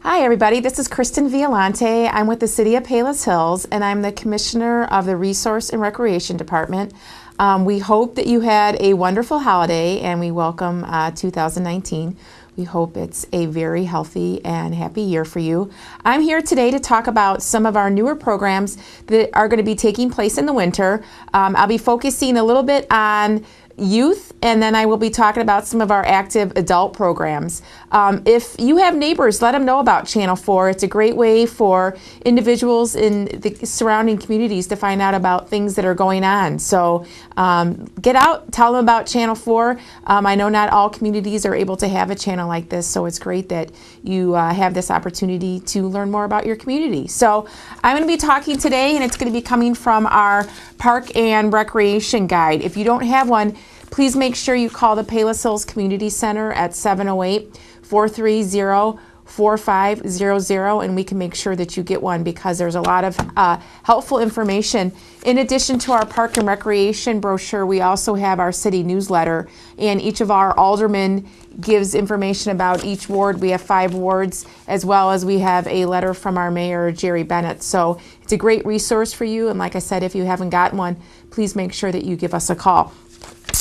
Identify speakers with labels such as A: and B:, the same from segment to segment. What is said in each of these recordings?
A: Hi everybody, this is Kristen Violante. I'm with the City of Palos Hills and I'm the Commissioner of the Resource and Recreation Department. We hope that you had a wonderful holiday and we welcome 2019. We hope it's a very healthy and happy year for you. I'm here today to talk about some of our newer programs that are going to be taking place in the winter. I'll be focusing a little bit on youth, and then I will be talking about some of our active adult programs. If you have neighbors, let them know about Channel 4. It's a great way for individuals in the surrounding communities to find out about things that are going on. So get out, tell them about Channel 4. I know not all communities are able to have a channel like this, so it's great that you have this opportunity to learn more about your community. So I'm going to be talking today, and it's going to be coming from our Park and Recreation Guide. If you don't have one, please make sure you call the Palos Hills Community Center at 708-430-4500 and we can make sure that you get one because there's a lot of helpful information. In addition to our Park and Recreation brochure, we also have our city newsletter, and each of our aldermen gives information about each ward. We have 5 wards, as well as we have a letter from our mayor, Jerry Bennett. So it's a great resource for you, and like I said, if you haven't gotten one, please make sure that you give us a call.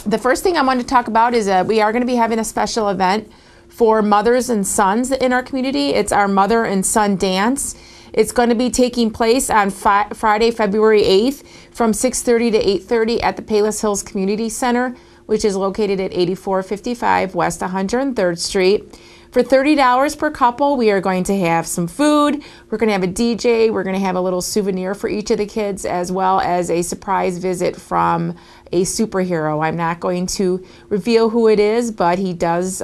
A: The first thing I want to talk about is we are going to be having a special event for mothers and sons in our community. It's our Mother and Son Dance. It's going to be taking place on Friday, February 8th from 6:30 to 8:30 at the Palos Hills Community Center, which is located at 8455 West 103rd Street. For $30 per couple, we are going to have some food, we're going to have a DJ, we're going to have a little souvenir for each of the kids, as well as a surprise visit from a superhero. I'm not going to reveal who it is, but he does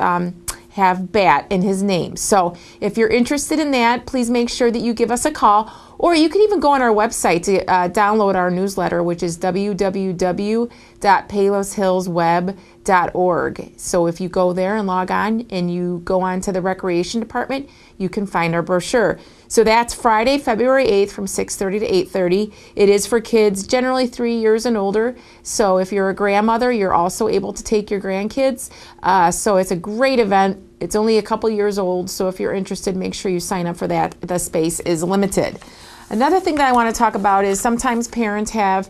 A: have Bat in his name. So if you're interested in that, please make sure that you give us a call, or you can even go on our website to download our newsletter, which is www.paloshillsweb.org. So if you go there and log on and you go on to the Recreation Department, you can find our brochure. So that's Friday, February 8th from 6:30 to 8:30. It is for kids generally 3 years and older. So if you're a grandmother, you're also able to take your grandkids. So it's a great event. It's only a couple years old, so if you're interested, make sure you sign up for that. The space is limited. Another thing that I want to talk about is sometimes parents have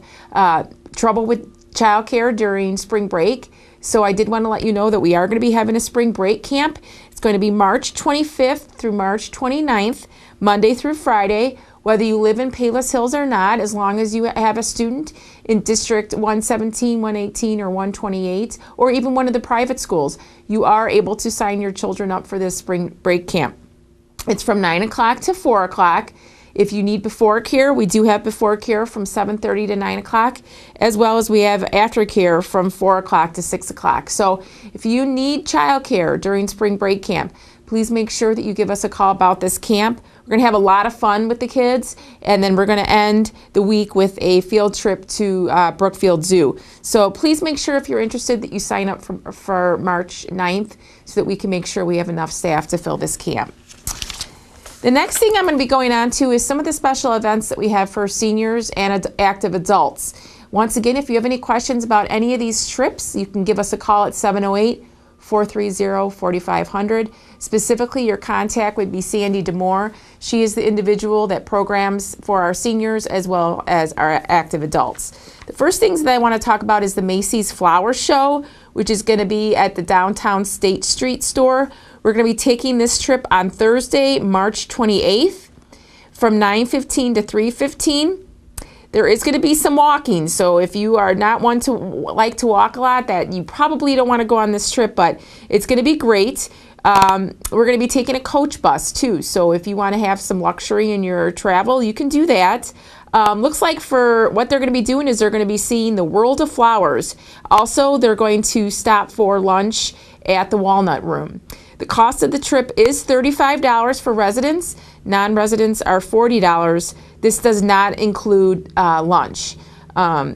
A: trouble with childcare during spring break. So I did want to let you know that we are going to be having a spring break camp. It's going to be March 25th through March 29th, Monday through Friday. Whether you live in Palos Hills or not, as long as you have a student in District 117, 118, or 128, or even one of the private schools, you are able to sign your children up for this spring break camp. It's from 9 o'clock to 4 o'clock. If you need before care, we do have before care from 7:30 to 9 o'clock, as well as we have after care from 4 o'clock to 6 o'clock. So if you need child care during spring break camp, please make sure that you give us a call about this camp. We're going to have a lot of fun with the kids, and then we're going to end the week with a field trip to Brookfield Zoo. So please make sure if you're interested that you sign up for March 9th so that we can make sure we have enough staff to fill this camp. The next thing I'm going to be going on to is some of the special events that we have for seniors and active adults. Once again, if you have any questions about any of these trips, you can give us a call at 708-430-4500. Specifically, your contact would be Sandy DeMore. She is the individual that programs for our seniors as well as our active adults. The first things that I want to talk about is the Macy's Flower Show, which is going to be at the downtown State Street store. We're going to be taking this trip on Thursday, March 28th from 9:15 to 3:15. There is going to be some walking, so if you are not one to like to walk a lot, that you probably don't want to go on this trip, but it's going to be great. We're going to be taking a coach bus too, so if you want to have some luxury in your travel, you can do that. Looks like for what they're going to be doing is they're going to be seeing the World of Flowers. Also, they're going to stop for lunch at the Walnut Room. The cost of the trip is $35 for residents. Non-residents are $40. This does not include lunch.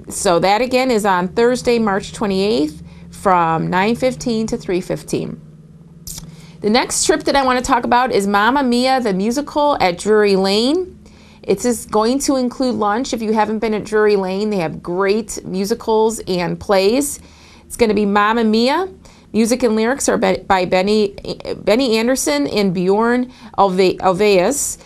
A: So that again is on Thursday, March 28th from 9:15 to 3:15. The next trip that I want to talk about is Mamma Mia the Musical at Drury Lane. It's just going to include lunch. If you haven't been at Drury Lane, they have great musicals and plays. It's going to be Mamma Mia. Music and lyrics are by Benny Anderson and Bjorn Alveus.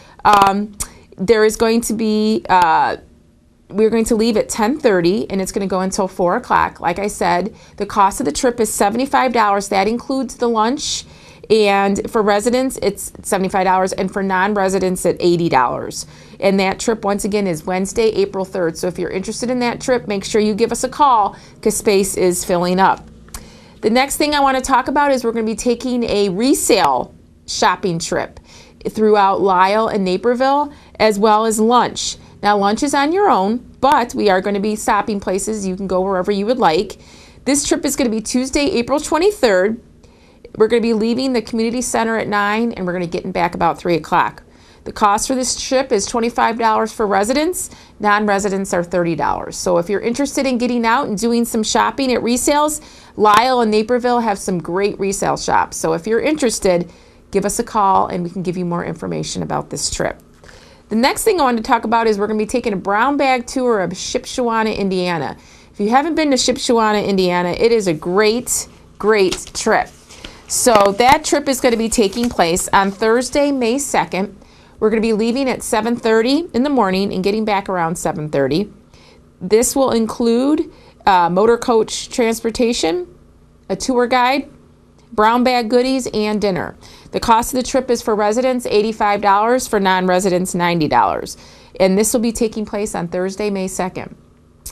A: There is going to be, we're going to leave at 10:30 and it's going to go until 4 o'clock. Like I said, the cost of the trip is $75. That includes the lunch. And for residents, it's $75, and for non-residents, at $80. And that trip, once again, is Wednesday, April 3rd. So if you're interested in that trip, make sure you give us a call because space is filling up. The next thing I want to talk about is we're going to be taking a resale shopping trip throughout Lisle and Naperville, as well as lunch. Now, lunch is on your own, but we are going to be stopping places. You can go wherever you would like. This trip is going to be Tuesday, April 23rd. We're going to be leaving the community center at 9 and we're going to get back about 3 o'clock. The cost for this trip is $25 for residents. Non-residents are $30. So if you're interested in getting out and doing some shopping at resales, Lisle and Naperville have some great resale shops. So if you're interested, give us a call and we can give you more information about this trip. The next thing I wanted to talk about is we're going to be taking a brown bag tour of Shipshewana, Indiana. If you haven't been to Shipshewana, Indiana, it is a great, great trip. So that trip is going to be taking place on Thursday, May 2nd. We're going to be leaving at 7:30 in the morning and getting back around 7:30. This will include motor coach transportation, a tour guide, brown bag goodies, and dinner. The cost of the trip is for residents $85, for non-residents $90. And this will be taking place on Thursday, May 2nd.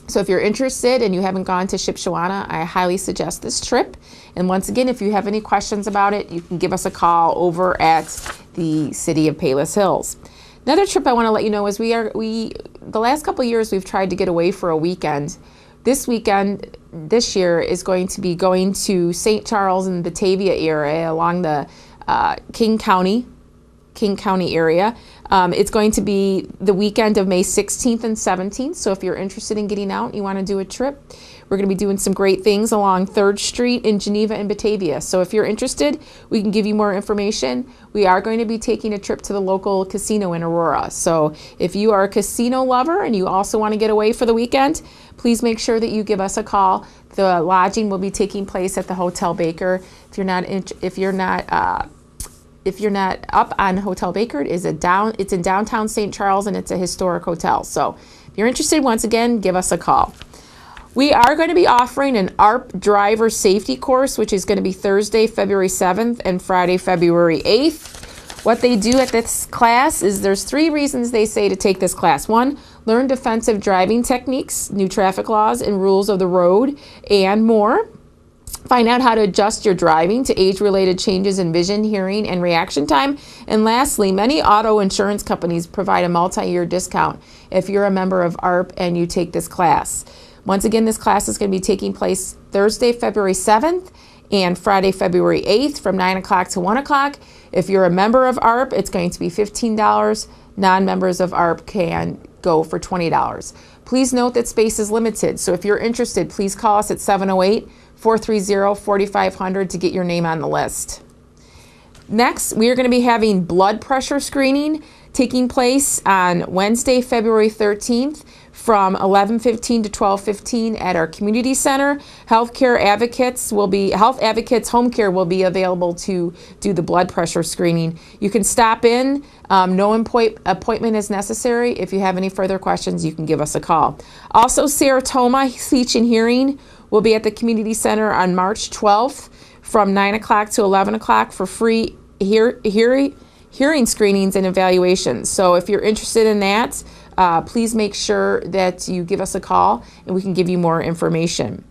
A: So if you're interested and you haven't gone to Shipshewana, I highly suggest this trip. And once again, if you have any questions about it, you can give us a call over at the City of Palos Hills. Another trip I want to let you know is the last couple of years we've tried to get away for a weekend. This weekend, this year, is going to be going to St. Charles and Batavia area along the King County area. It's going to be the weekend of May 16th and 17th. So if you're interested in getting out and you want to do a trip, we're going to be doing some great things along 3rd Street in Geneva and Batavia. So if you're interested, we can give you more information. We are going to be taking a trip to the local casino in Aurora. So if you are a casino lover and you also want to get away for the weekend, please make sure that you give us a call. The lodging will be taking place at the Hotel Baker. If you're not up on Hotel Baker, it's in downtown St. Charles and it's a historic hotel. So if you're interested, once again, give us a call. We are going to be offering an ARP driver safety course, which is going to be Thursday, February 7th and Friday, February 8th. What they do at this class is there's 3 reasons they say to take this class. 1, learn defensive driving techniques, new traffic laws and rules of the road, and more. Find out how to adjust your driving to age-related changes in vision, hearing, and reaction time. And lastly, many auto insurance companies provide a multi-year discount if you're a member of ARP and you take this class. Once again, this class is going to be taking place Thursday, February 7th and Friday, February 8th from 9 o'clock to 1 o'clock. If you're a member of ARP, it's going to be $15. Non-members of ARP can go for $20. Please note that space is limited, so if you're interested, please call us at 708-430-4500 to get your name on the list. Next, we are going to be having blood pressure screening taking place on Wednesday, February 13th from 11:15 to 12:15 at our community center. Health Advocates Home Care will be available to do the blood pressure screening. You can stop in. No appointment is necessary. If you have any further questions, you can give us a call. Also, Seratoma Speech and Hearing will be at the community center on March 12th from 9 o'clock to 11 o'clock for free hearing screenings and evaluations. So if you're interested in that, please make sure that you give us a call and we can give you more information.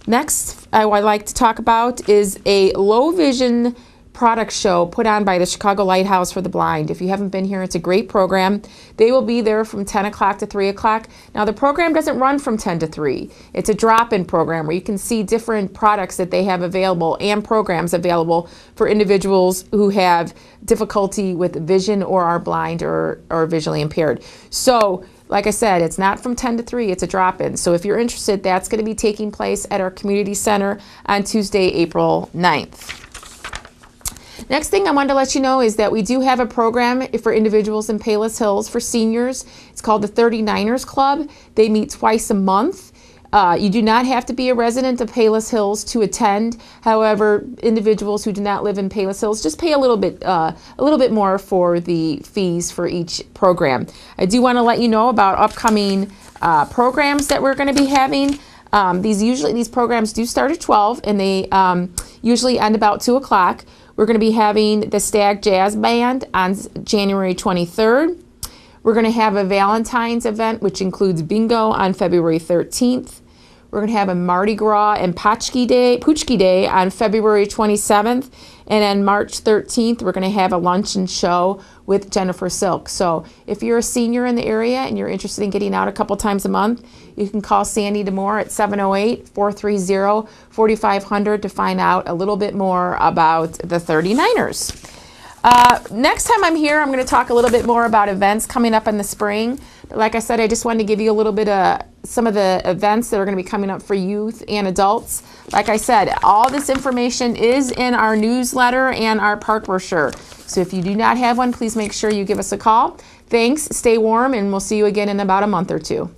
A: Next, I would like to talk about is a low vision product show put on by the Chicago Lighthouse for the Blind. If you haven't been here, it's a great program. They will be there from 10 o'clock to 3 o'clock. Now, the program doesn't run from 10 to 3. It's a drop-in program where you can see different products that they have available and programs available for individuals who have difficulty with vision or are blind or visually impaired. So, like I said, it's not from 10 to 3, it's a drop-in. So if you're interested, that's going to be taking place at our community center on Tuesday, April 9th. Next thing I wanted to let you know is that we do have a program for individuals in Palos Hills for seniors. It's called the 39ers Club. They meet twice a month. You do not have to be a resident of Palos Hills to attend. However, individuals who do not live in Palos Hills just pay a little bit more for the fees for each program. I do want to let you know about upcoming programs that we're going to be having. These programs do start at 12 and they usually end about 2 o'clock. We're going to be having the Stag Jazz Band on January 23rd. We're going to have a Valentine's event, which includes bingo on February 13th. We're going to have a Mardi Gras and Pachki Day on February 27th. And on March 13th, we're going to have a luncheon show with Jennifer Silk. So if you're a senior in the area and you're interested in getting out a couple times a month, you can call Sandy DeMoore at 708-430-4500 to find out a little bit more about the 39ers. Next time I'm here, I'm going to talk a little bit more about events coming up in the spring. But like I said, I just wanted to give you a little bit of some of the events that are going to be coming up for youth and adults. Like I said, all this information is in our newsletter and our park brochure. So if you do not have one, please make sure you give us a call. Thanks, stay warm, and we'll see you again in about a month or two.